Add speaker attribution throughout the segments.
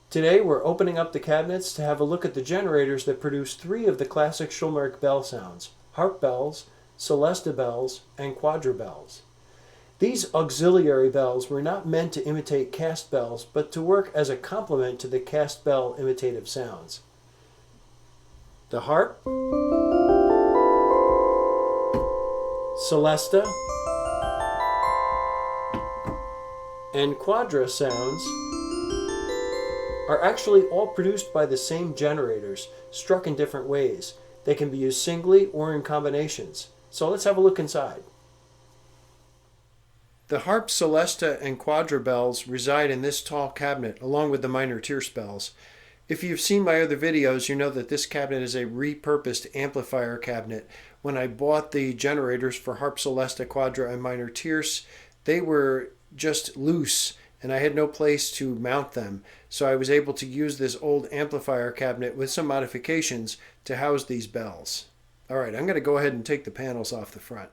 Speaker 1: Today we're opening up the cabinets to have a look at the generators that produce three of the classic Schulmerich bell sounds: Harp Bells, Celesta Bells, and Quadra Bells. These auxiliary bells were not meant to imitate cast bells, but to work as a complement to the cast bell imitative sounds. The harp, Celesta, and Quadra sounds are actually all produced by the same generators, struck in different ways. They can be used singly or in combinations. So let's have a look inside. The harp, Celesta, and Quadra bells reside in this tall cabinet, along with the minor tierce bells. If you've seen my other videos, you know that this cabinet is a repurposed amplifier cabinet. When I bought the generators for harp, Celesta, Quadra, and minor tierce, they were just loose, and I had no place to mount them. So I was able to use this old amplifier cabinet with some modifications to house these bells. All right, I'm going to go ahead and take the panels off the front.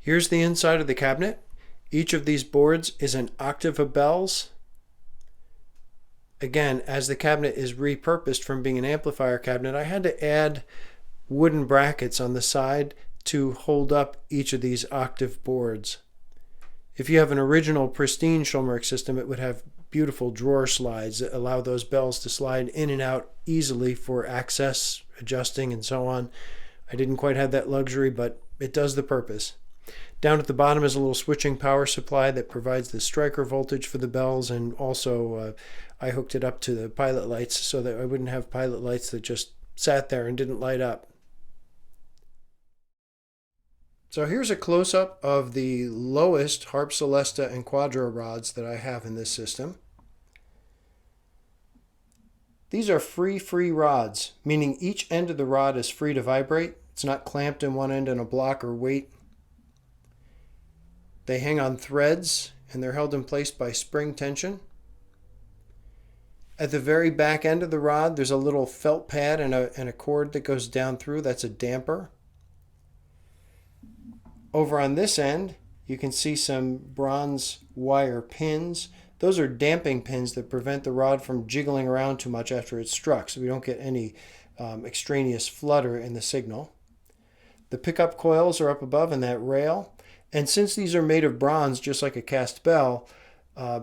Speaker 1: Here's the inside of the cabinet. Each of these boards is an octave of bells. Again, as the cabinet is repurposed from being an amplifier cabinet, I had to add wooden brackets on the side to hold up each of these octave boards. If you have an original pristine Schulmerich system, it would have beautiful drawer slides that allow those bells to slide in and out easily for access, adjusting, and so on. I didn't quite have that luxury, but it does the purpose. Down at the bottom is a little switching power supply that provides the striker voltage for the bells, and also I hooked it up to the pilot lights so that I wouldn't have pilot lights that just sat there and didn't light up. So here's a close-up of the lowest harp, Celesta, and Quadra rods that I have in this system. These are free rods, meaning each end of the rod is free to vibrate. It's not clamped in one end in a block or weight. They hang on threads, and they're held in place by spring tension. At the very back end of the rod, there's a little felt pad and a cord that goes down through. That's a damper. Over on this end, you can see some bronze wire pins. Those are damping pins that prevent the rod from jiggling around too much after it's struck, so we don't get any extraneous flutter in the signal. The pickup coils are up above in that rail. And since these are made of bronze, just like a cast bell,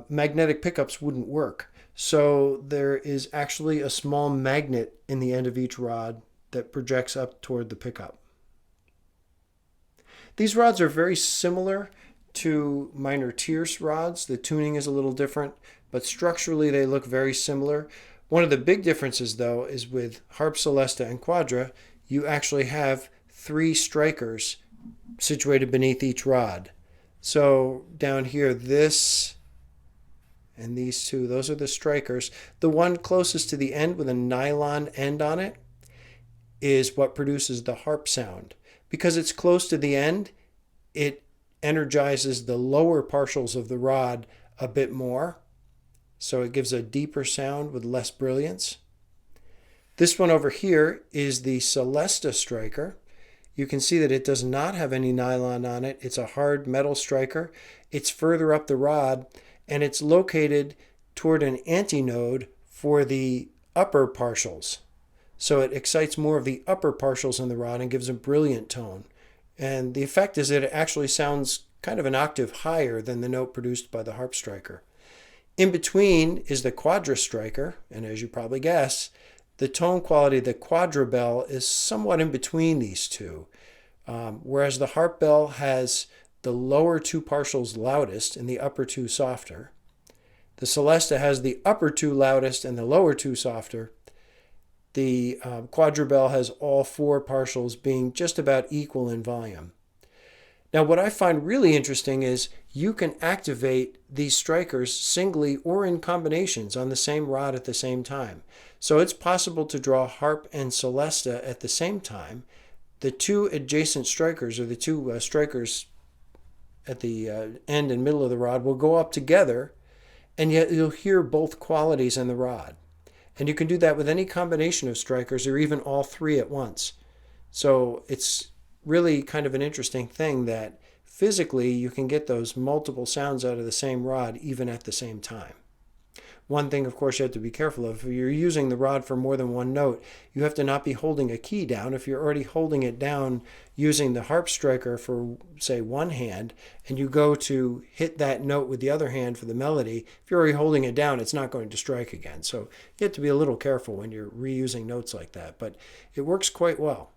Speaker 1: magnetic pickups wouldn't work. So there is actually a small magnet in the end of each rod that projects up toward the pickup. These rods are very similar to minor tierce rods. The tuning is a little different, but structurally they look very similar. One of the big differences, though, is with harp, Celesta, and Quadra, you actually have three strikers situated beneath each rod. So down here, this and these two, those are the strikers. The one closest to the end with a nylon end on it is what produces the harp sound. Because it's close to the end, it energizes the lower partials of the rod a bit more. So it gives a deeper sound with less brilliance. This one over here is the Celesta striker. You can see that it does not have any nylon on it. It's a hard metal striker. It's further up the rod, and it's located toward an antinode for the upper partials. So it excites more of the upper partials in the rod and gives a brilliant tone. And the effect is that it actually sounds kind of an octave higher than the note produced by the harp striker. In between is the Quadra striker, and as you probably guess, the tone quality of the Quadra bell is somewhat in between these two. Whereas the harp bell has the lower two partials loudest and the upper two softer. The Celesta has the upper two loudest and the lower two softer. The Quadra bell has all four partials being just about equal in volume. Now, what I find really interesting is you can activate these strikers singly or in combinations on the same rod at the same time. So it's possible to draw harp and Celesta at the same time. The two adjacent strikers, or the two strikers at the end and middle of the rod, will go up together, and yet you'll hear both qualities in the rod. And you can do that with any combination of strikers or even all three at once. So it's really kind of an interesting thing that physically you can get those multiple sounds out of the same rod even at the same time. One thing, of course, you have to be careful of. If you're using the rod for more than one note, you have to not be holding a key down. If you're already holding it down using the harp striker for, say, one hand, and you go to hit that note with the other hand for the melody, if you're already holding it down, it's not going to strike again. So you have to be a little careful when you're reusing notes like that, but it works quite well.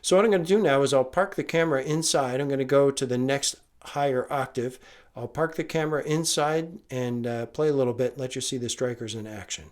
Speaker 1: So what I'm going to do now is I'll park the camera inside. I'm going to go to the next higher octave. I'll park the camera inside and play a little bit and let you see the strikers in action.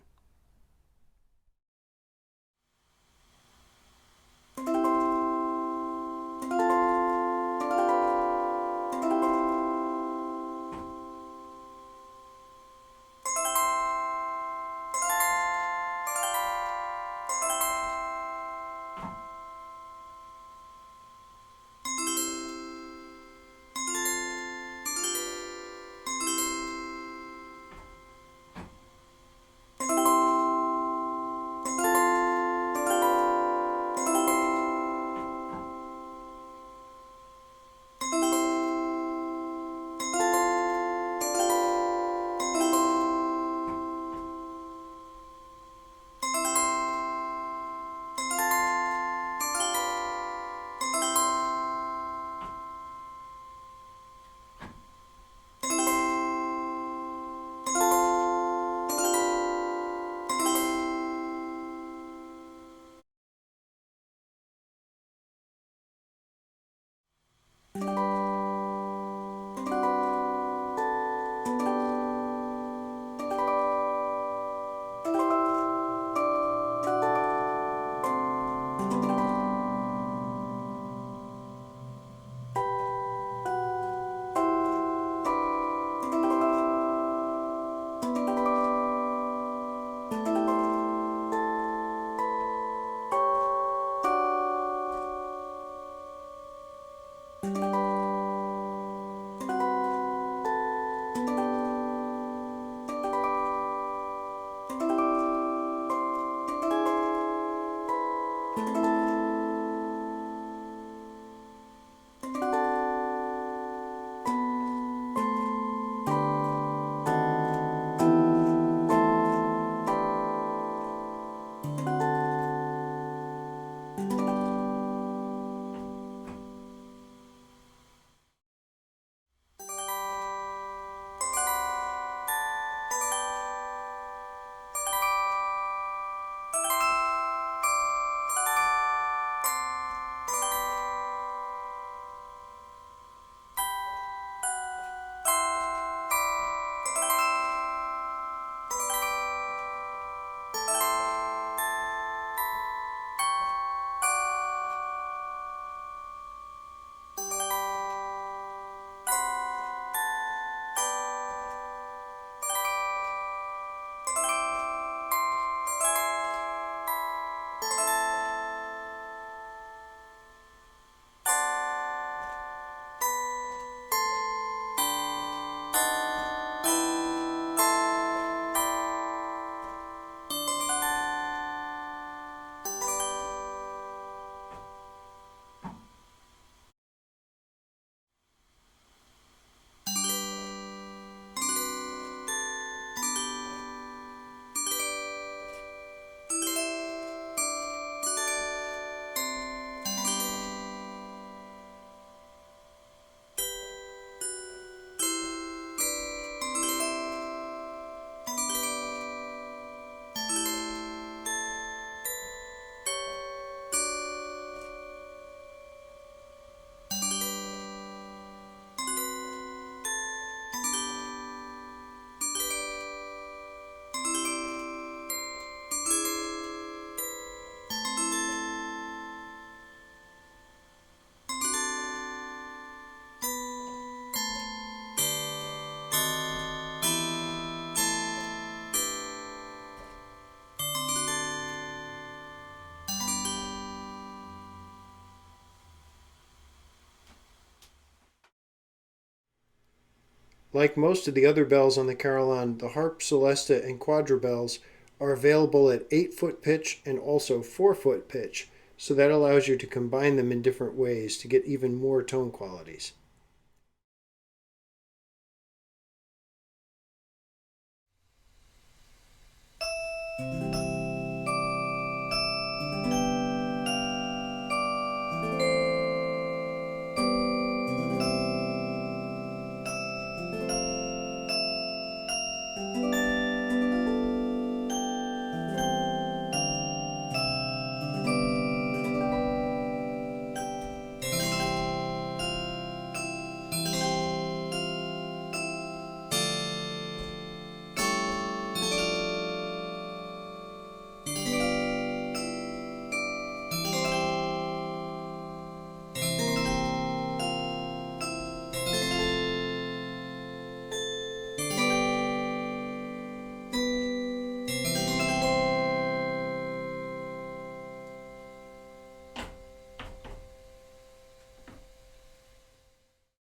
Speaker 1: Like most of the other bells on the carillon, the Harp, Celesta, and Quadra Bells are available at 8-foot pitch and also 4-foot pitch, so that allows you to combine them in different ways to get even more tone qualities.